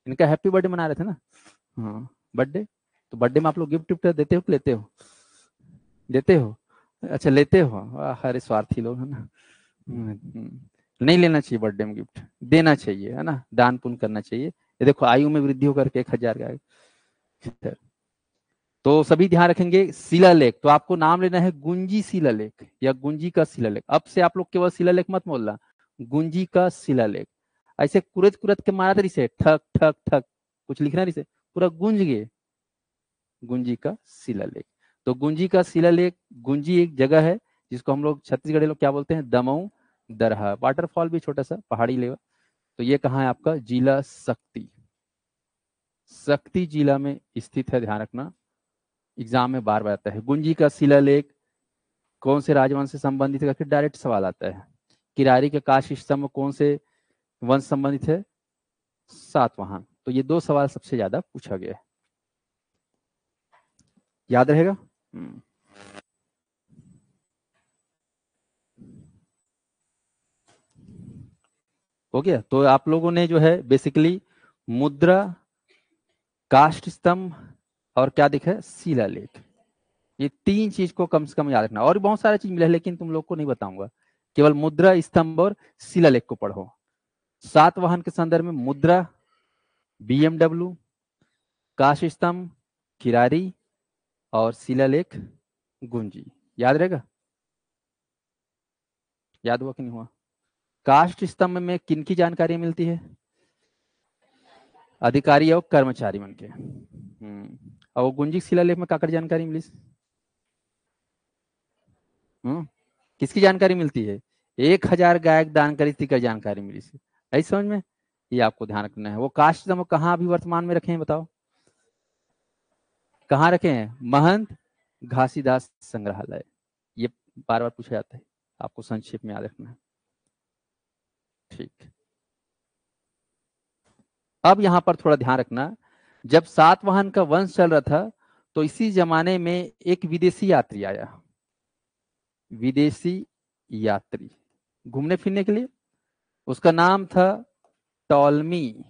इनका हैप्पी बर्थडे मना रहे थे ना। हाँ, बर्थडे। तो बर्थडे में आप लोग गिफ्ट विफ्ट देते हो कि लेते हो? देते हो, अच्छा लेते हो, अरे स्वार्थी लोग, है ना। नहीं लेना चाहिए बर्थडे में गिफ्ट, देना चाहिए, है ना, दान पुण्य करना चाहिए। ये देखो आयु में वृद्धि होकर के 1000 गाय। तो सभी ध्यान रखेंगे, शिलालेख तो आपको नाम लेना है गुंजी शिलालेख या गुंजी का शिलालेख। अब से आप लोग केवल शिलालेख मत बोलना, गुंजी का शिलालेख। ऐसे कुरत कुरत के मारा तरी से ठक ठक ठक कुछ लिखना नहीं से, पूरा गूंज गए, गुंजी का शिलालेख। तो गुंजी का शिलालेख, गुंजी एक जगह है जिसको हम लोग छत्तीसगढ़ी लोग क्या बोलते हैं, दमऊ दरहा, वाटरफॉल भी छोटा सा पहाड़ी लेवल। तो ये कहाँ है आपका, जिला शक्ति, शक्ति जिला में स्थित है, ध्यान रखना, एग्जाम में बार बार आता है। गुंजी का शिलालेख कौन से राजवंश से संबंधित है, करके डायरेक्ट सवाल आता है। किरारी के काश स्तंभ कौन से वंश संबंधित है, सातवाहन। तो ये दो सवाल सबसे ज्यादा पूछा गया है, याद रहेगा। हो गया। तो आप लोगों ने जो है बेसिकली मुद्रा, काष्ठ स्तंभ और क्या दिखा है, शिलालेख, ये तीन चीज को कम से कम याद रखना। और भी बहुत सारा चीज मिला है लेकिन तुम लोग को नहीं बताऊंगा, केवल मुद्रा, स्तंभ और शिलालेख को पढ़ो। सातवाहन के संदर्भ में मुद्रा बीएमडब्ल्यू, काश स्तंभ किरारी, और शिलालेख गुंजी। याद रहेगा, याद हुआ कि नहीं हुआ? काष्ठ स्तंभ में किन की जानकारी मिलती है, अधिकारी और कर्मचारी मन के। और गुंजी शिलालेख में काकर जानकारी मिली, किसकी जानकारी मिलती है, 1000 गायक दान करी थी का जानकारी मिली से, ऐसी समझ में। ये आपको ध्यान रखना है। वो काष्ठ स्तंभ कहाँ अभी वर्तमान में रखे हैं बताओ, कहाँ रखे हैं, महंत घासीदास संग्रहालय। ये बार बार पूछा जाता है, आपको संक्षेप में याद रखना है, ठीक। अब यहाँ पर थोड़ा ध्यान रखना, जब सातवाहन का वंश चल रहा था तो इसी जमाने में एक विदेशी यात्री आया, विदेशी यात्री घूमने फिरने के लिए। उसका नाम था टॉलमी।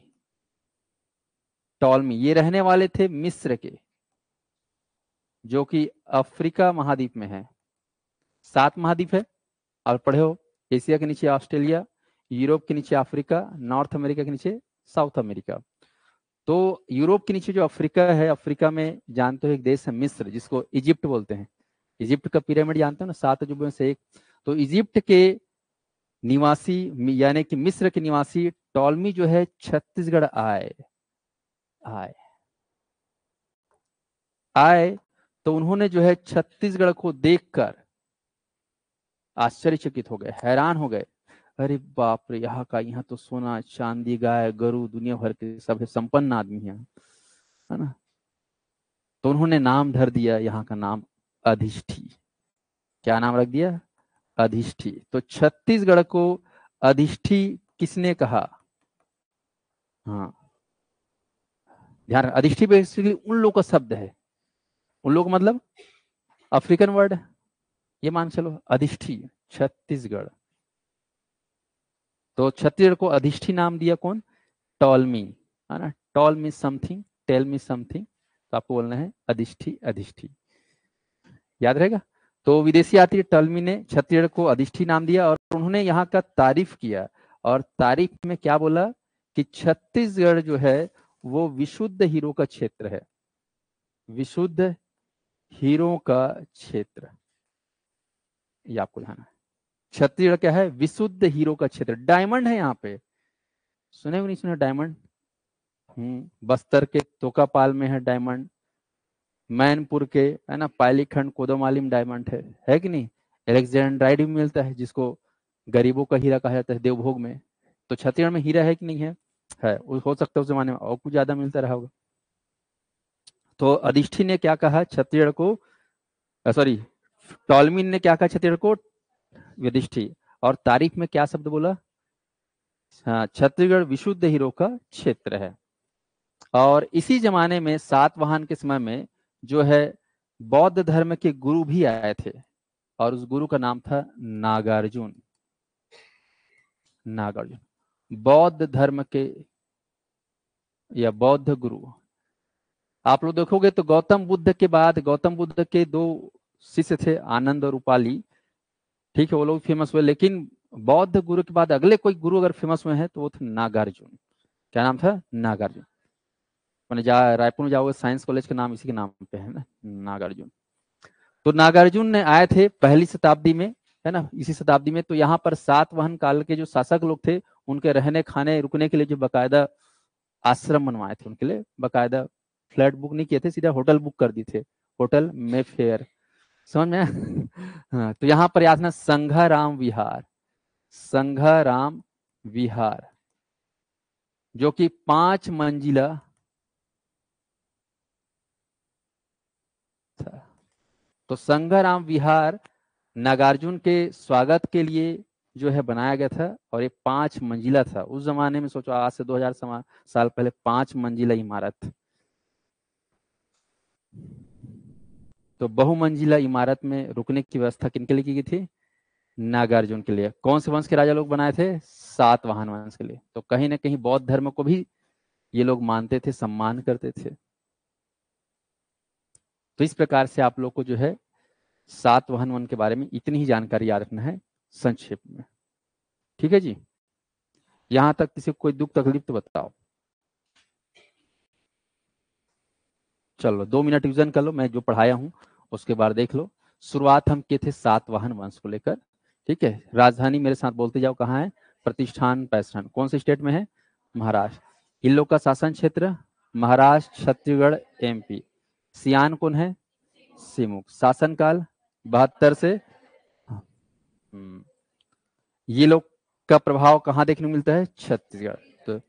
टॉलमी ये रहने वाले थे मिस्र के, जो कि अफ्रीका महाद्वीप में है। 7 महाद्वीप है और पढ़े हो, एशिया के नीचे ऑस्ट्रेलिया, यूरोप के नीचे अफ्रीका, नॉर्थ अमेरिका के नीचे साउथ अमेरिका। तो यूरोप के नीचे जो अफ्रीका है, अफ्रीका में जानते हो एक देश है मिस्र, जिसको इजिप्ट बोलते हैं। इजिप्ट का पिरामिड जानते हो ना, 7 अजूबों में से एक। तो इजिप्ट के निवासी यानी कि मिस्र के निवासी टॉलमी जो है छत्तीसगढ़ आए आए आए तो उन्होंने जो है छत्तीसगढ़ को देखकर आश्चर्यचकित हो गए, हैरान हो गए। अरे बाप रे, यहाँ तो सोना चांदी गाय गरु दुनिया भर के सब है, संपन्न आदमी है ना। तो उन्होंने नाम धर दिया यहाँ का नाम अधिष्ठी। क्या नाम रख दिया? अधिष्ठी। तो छत्तीसगढ़ को अधिष्ठी किसने कहा? हाँ ध्यान, अधिष्ठी बेसिकली उन लोग का शब्द है, उन लोग मतलब अफ्रीकन वर्ड, ये मान चलो अधिष्ठी छत्तीसगढ़। तो छत्तीसगढ़ को अधिष्ठी नाम दिया कौन? टॉलमी, है ना। Tall me something, tell me something, तो आपको बोलना है अधिष्ठी अधिष्ठी, याद रहेगा। तो विदेशी यात्री टॉलमी ने छत्तीसगढ़ को अधिष्ठी नाम दिया और उन्होंने यहाँ का तारीफ किया। और तारीफ में क्या बोला कि छत्तीसगढ़ जो है वो विशुद्ध हीरो का क्षेत्र है, विशुद्ध हीरो का क्षेत्र, ये आपको ध्यान है। छत्तीसगढ़ क्या है? विशुद्ध हीरो का क्षेत्र। डायमंड है यहाँ पे, सुने भी नहीं सुने डायमंड? बस्तर के तोकापाल में है डायमंड, मैनपुर के है ना पालीखंड कोदोमाली में डायमंड है कि नहीं। एलेक्जेंड्राइड भी मिलता है, जिसको गरीबों का हीरा कहा जाता है देवभोग में। तो छत्तीसगढ़ में हीरा है कि नहीं है? है। हो सकता है उस जमाने में और कुछ ज्यादा मिलता रहा होगा। तो अधिष्ठी ने क्या कहा छत्तीसगढ़ को, सॉरी टॉलमी ने क्या कहा छत्तीसगढ़ को? युधिष्ठिर। और तारीफ में क्या शब्द बोला? हाँ, छत्तीसगढ़ विशुद्ध हीरो का क्षेत्र है। और इसी जमाने में सातवाहन के समय में जो है बौद्ध धर्म के गुरु भी आए थे, और उस गुरु का नाम था नागार्जुन। नागार्जुन बौद्ध धर्म के या बौद्ध गुरु। आप लोग देखोगे तो गौतम बुद्ध के बाद गौतम बुद्ध के 2 शिष्य थे, आनंद और उपाली, ठीक है, वो लोग फेमस हुए। लेकिन बौद्ध गुरु के बाद अगले कोई गुरु अगर फेमस हुए हैं तो वो थे नागार्जुन। क्या नाम था? नागार्जुन। मैंने रायपुर में जाओगे साइंस कॉलेज का नाम इसी के नाम पे है ना, नागार्जुन। तो नागार्जुन ने आए थे पहली शताब्दी में, है ना, इसी शताब्दी में। तो यहाँ पर सातवाहन काल के जो शासक लोग थे, उनके रहने खाने रुकने के लिए जो बाकायदा आश्रम बनवाए थे, उनके लिए बाकायदा फ्लैट बुक नहीं किए थे, सीधा होटल बुक कर दिए थे, होटल मेफेयर, समझ में? हाँ, तो यहाँ पर याद ना संघाराम विहार, संघाराम विहार जो कि 5 मंजिला था। तो संघाराम विहार नागार्जुन के स्वागत के लिए जो है बनाया गया था, और ये 5 मंजिला था। उस जमाने में सोचो, आज से 2000 साल पहले 5 मंजिला इमारत। तो बहुमंजिला इमारत में रुकने की व्यवस्था किनके लिए की गई थी? नागार्जुन के लिए। कौन से वंश के राजा लोग बनाए थे? सातवाहन वंश के लिए। तो कहीं ना कहीं बौद्ध धर्म को भी ये लोग मानते थे, सम्मान करते थे। तो इस प्रकार से आप लोग को जो है सातवाहन वन के बारे में इतनी ही जानकारी याद रखना है संक्षेप में, ठीक है जी। यहां तक किसी को कोई दुख तकलीफ तो बताओ। चलो 2 मिनट रिविजन कर लो, मैं जो पढ़ाया हूं उसके बाद देख लो। शुरुआत हम किए थे सातवाहन वंश को लेकर, ठीक है। राजधानी मेरे साथ बोलते जाओ, कहाँ है? प्रतिष्ठान पैसठन। कौन से स्टेट में है? महाराष्ट्र। इन लोग का शासन क्षेत्र महाराष्ट्र, छत्तीसगढ़, एमपी। सियान कौन है? सिमुक। शासनकाल 72 से ये लोग का प्रभाव कहाँ देखने को मिलता है? छत्तीसगढ़। तो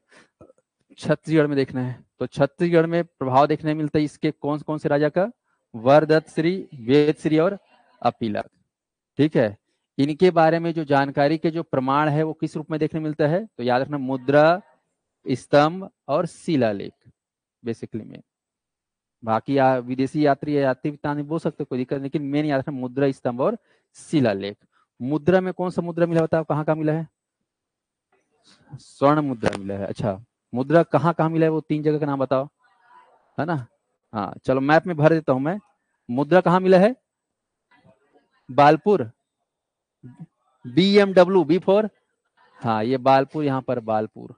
छत्तीसगढ़ में देखना है, तो छत्तीसगढ़ में प्रभाव देखने मिलता है इसके कौन कौन से राजा का? वरदत्त श्री, वेद श्री और अपीलक, ठीक है। इनके बारे में जो जानकारी के जो प्रमाण है वो किस रूप में देखने मिलता है? तो याद रखना मुद्रा, स्तंभ और शिलालेख बेसिकली में। बाकी विदेशी यात्री या यात्री तानी बोल सकते कोई दिक्कत, लेकिन मेन याद रखना मुद्रा, स्तंभ और शिलालेख। मुद्रा में कौन सा मुद्रा मिला बताओ, कहाँ कहाँ मिला है? स्वर्ण मुद्रा मिला है। अच्छा, मुद्रा कहाँ कहाँ मिला है वो 3 जगह का नाम बताओ, है ना? हाँ चलो मैप में भर देता हूं मैं। मुद्रा कहाँ मिला है? बालपुर, BMW, B4, हाँ ये बालपुर, यहाँ पर बालपुर।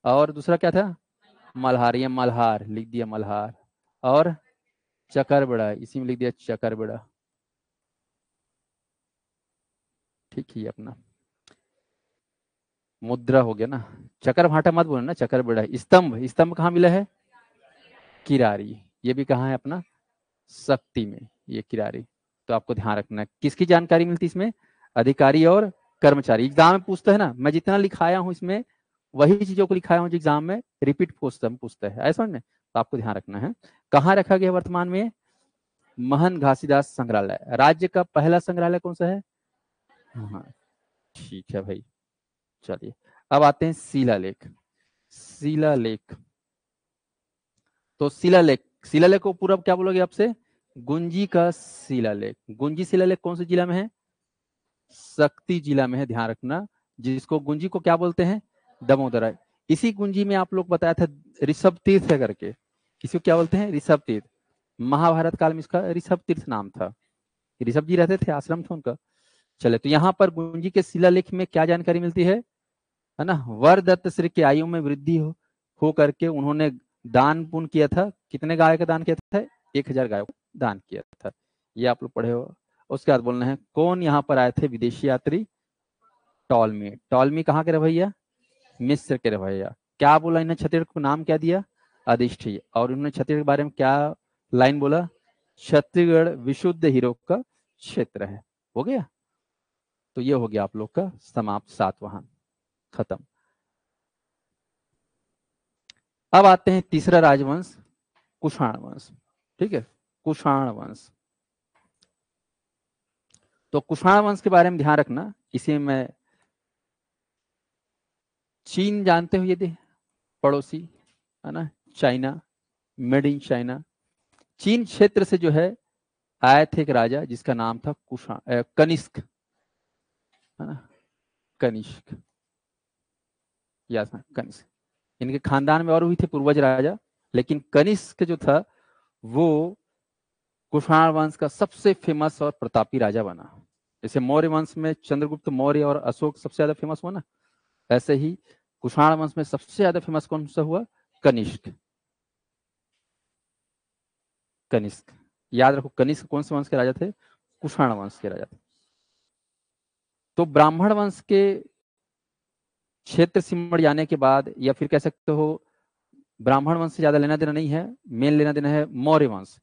और दूसरा क्या था? मल्हार, ये मल्हार लिख दिया मल्हार। और चकरबेड़ा, इसी में लिख दिया चकरबेड़ा। ठीक है अपना मुद्रा हो गया ना। चकर भाटा मत बोलना, चकरबेड़ा। स्तंभ, स्तंभ कहाँ मिला है? किरारी, ये भी कहाँ है अपना? शक्ति में, ये किरारी। तो आपको ध्यान रखना है किसकी जानकारी मिलती है इसमें? अधिकारी और कर्मचारी। एग्जाम में पूछता है ना, मैं जितना लिखाया हूं इसमें वही चीजों को लिखाया हूं जो एग्जाम में रिपीट पूछता है, ऐसा ना? तो आपको ध्यान रखना है। कहाँ रखा गया वर्तमान में? महन घासीदास संग्रहालय। राज्य का पहला संग्रहालय कौन सा है? हाँ ठीक है भाई। चलिए अब आते हैं शिलालेख। शिलालेख, तो शिलालेख, शिलालेख को पूरा क्या बोलोगे आपसे? गुंजी का शिलालेख। गुंजी शिलालेख कौन से जिला में है? शक्ति जिला में है, ध्यान रखना। जिसको गुंजी को क्या बोलते हैं? दमोदरा। इसी गुंजी में आप लोग बताया था ऋषभ तीर्थ है करके। किसी को क्या बोलते हैं? ऋषभ तीर्थ। महाभारत काल में इसका ऋषभ तीर्थ नाम था। ऋषभ जी रहते थे, आश्रम था उनका। चले, तो यहाँ पर गुंजी के शिलालेख में क्या जानकारी मिलती है ना? वरदत्त श्री की आयु में वृद्धि हो करके उन्होंने दान पुण्य किया था। कितने गाय का दान किया था? 1000 गायों का दान किया था। ये आप लोग पढ़े हो। उसके बाद बोलना है कौन यहाँ पर आए थे विदेशी यात्री? टॉलमी। टॉलमी कहाँ के रहे भैया? मिस्र के रहे भैया। क्या बोला इन्हें? छत्तीसगढ़ को नाम क्या दिया? अधिष्ठित। और उन्होंने छत्तीसगढ़ के बारे में क्या लाइन बोला? छत्तीसगढ़ विशुद्ध हीरो का क्षेत्र है। हो गया। तो ये हो गया आप लोग का समाप्त, सातवां खत्म। अब आते हैं तीसरा राजवंश, कुषाण वंश। ठीक है, कुषाण वंश। तो कुषाण वंश के बारे में ध्यान रखना। इसे मैं चीन जानते हो, ये पड़ोसी है ना, चाइना, मेड इन चाइना। चीन क्षेत्र से जो है आए थे एक राजा जिसका नाम था कनिष्क, है ना? कनिष्क, याद था कनिष्क। इनके खानदान में और भी थे पूर्वज राजा, लेकिन कनिष्क जो था वो कुषाण वंश का सबसे फेमस और प्रतापी राजा बना। जैसे मौर्य वंश में चंद्रगुप्त मौर्य और अशोक सबसे ज्यादा फेमस हुआ ना, ऐसे ही कुषाण वंश में सबसे ज्यादा फेमस कौन सा हुआ? कनिष्क। कनिष्क याद रखो। कनिष्क कौन से वंश के राजा थे? कुषाण वंश के राजा थे। तो ब्राह्मण वंश के क्षेत्र सिमट जाने के बाद, या फिर कह सकते हो ब्राह्मण वंश से ज्यादा लेना देना नहीं है, मेन लेना देना है मौर्य वंश।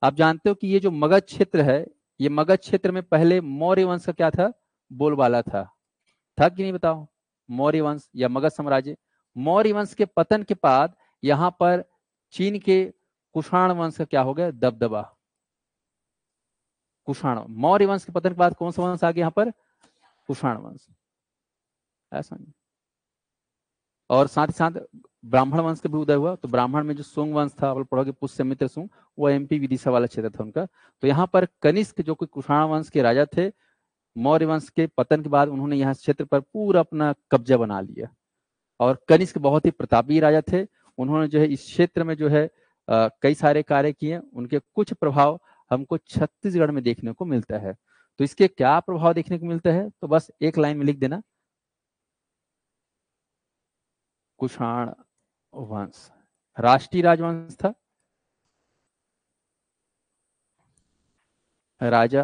आप जानते हो कि ये जो मगध क्षेत्र है, ये मगध क्षेत्र में पहले मौर्य वंश का क्या था? बोलबाला था कि नहीं बताओ? मौर्य वंश या मगध साम्राज्य। मौर्य वंश के पतन के बाद यहाँ पर चीन के कुषाण वंश का क्या हो गया? दबदबा। कुषाण, मौर्य वंश के पतन के बाद कौन सा वंश आ गया यहाँ पर? कुषाण वंश। ऐसा नहीं। और साथ ही साथ ब्राह्मण वंश का भी उदय हुआ। तो ब्राह्मण में जो सुंग वंश था, आप लोग पढ़ोगे पुष्यमित्र सुंग, वो MP विदिशा वाला क्षेत्र था उनका। तो यहाँ पर कनिष्क जो कि कुषाण वंश के राजा थे, मौर्य वंश के पतन के बाद उन्होंने यहाँ क्षेत्र पर पूरा अपना कब्जा बना लिया। और कनिष्क बहुत ही प्रतापी राजा थे। उन्होंने जो है इस क्षेत्र में जो है कई सारे कार्य किए। उनके कुछ प्रभाव हमको छत्तीसगढ़ में देखने को मिलता है। तो इसके क्या प्रभाव देखने को मिलता है, तो बस एक लाइन में लिख देना, कुषाण वंश राष्ट्रीय राजवंश था। राजा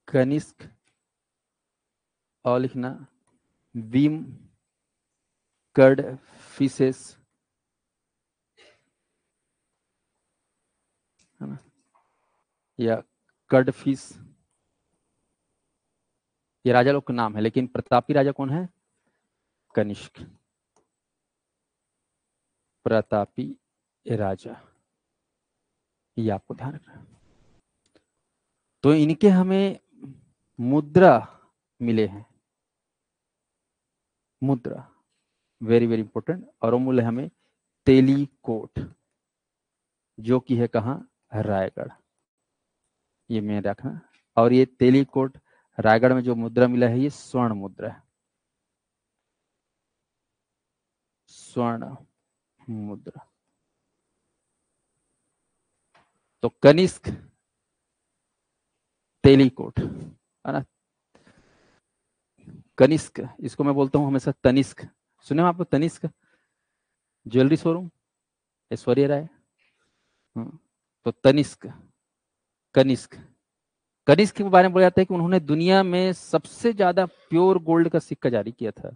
कनिष्क, और लिखना भीम कर्ड फिशेस, है ना, या कर्ड फिश, ये राजा लोग का नाम है। लेकिन प्रतापी राजा कौन है? कनिष्क, प्रतापी राजा। ये आपको ध्यान रखना है। तो इनके हमें मुद्रा मिले हैं। मुद्रा वेरी वेरी इंपॉर्टेंट। और वो मूल है हमें तेलीकोट, जो कि है कहाँ, रायगढ़, ये मैं रखना। और ये तेलीकोट रायगढ़ में जो मुद्रा मिला है ये स्वर्ण मुद्रा है, स्वर्ण मुद्रा। तो कनिष्क तेलीकोट है ना, कनिष्क, इसको मैं बोलता हूँ हमेशा तनिष्क। सुने हो आप लोग तनिष्क ज्वेलरी शोरूम, ऐश्वर्या राय। तो तनिष्क, कनिष्क, कनिष्क के बारे में बोला जाता है कि उन्होंने दुनिया में सबसे ज्यादा प्योर गोल्ड का सिक्का जारी किया था,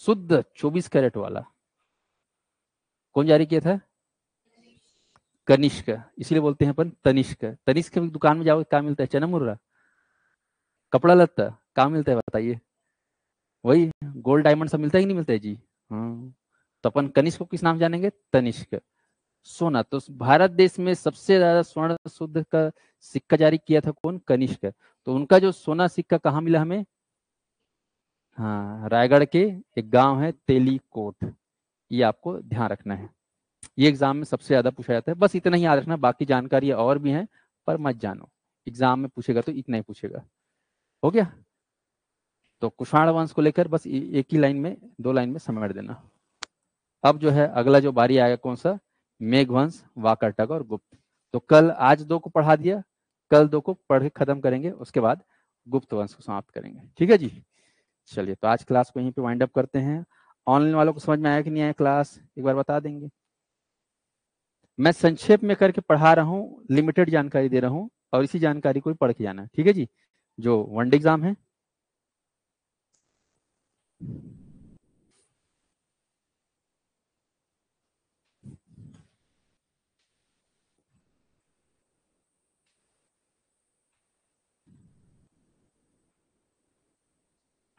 शुद्ध 24 कैरेट वाला। कौन जारी किया था, कनिष्क, इसीलिए बोलते हैं अपन तनिष्क। तनिष्क की दुकान में जाओ क्या मिलता है, चना मुर्रा, कपड़ा लत्ता, क्या मिलता है बताइए, वही गोल्ड डायमंड सब मिलता है कि नहीं मिलता है जी। हाँ, तो अपन कनिष्क को किस नाम जानेंगे, तनिष्क। सोना, तो भारत देश में सबसे ज्यादा स्वर्ण शुद्ध का सिक्का जारी किया था कौन, कनिष्क। तो उनका जो सोना सिक्का कहाँ मिला हमें, हाँ रायगढ़ के एक गांव है तेलीकोट, ये आपको ध्यान रखना है। ये एग्जाम में सबसे ज्यादा पूछा जाता है, बस इतना ही याद रखना, बाकी जानकारी और भी है पर मत जानो, एग्जाम में पूछेगा तो इतना ही पूछेगा। हो गया। तो कुषाण वंश को लेकर बस एक ही लाइन में, दो लाइन में समेट देना। अब जो है अगला जो बारी आएगा कौन सा, मेघवंश, वाकाटक और गुप्त। तो कल आज दो को पढ़ा दिया, कल दो को पढ़ के खत्म करेंगे, उसके बाद गुप्त वंश को समाप्त करेंगे, ठीक है जी। चलिए तो आज क्लास को यहीं पे वाइंड अप करते हैं। ऑनलाइन वालों को समझ में आया कि नहीं आया क्लास, एक बार बता देंगे। मैं संक्षेप में करके पढ़ा रहा हूँ, लिमिटेड जानकारी दे रहा हूँ, और इसी जानकारी को ही पढ़ के जाना है, ठीक है जी। जो वनडे एग्जाम है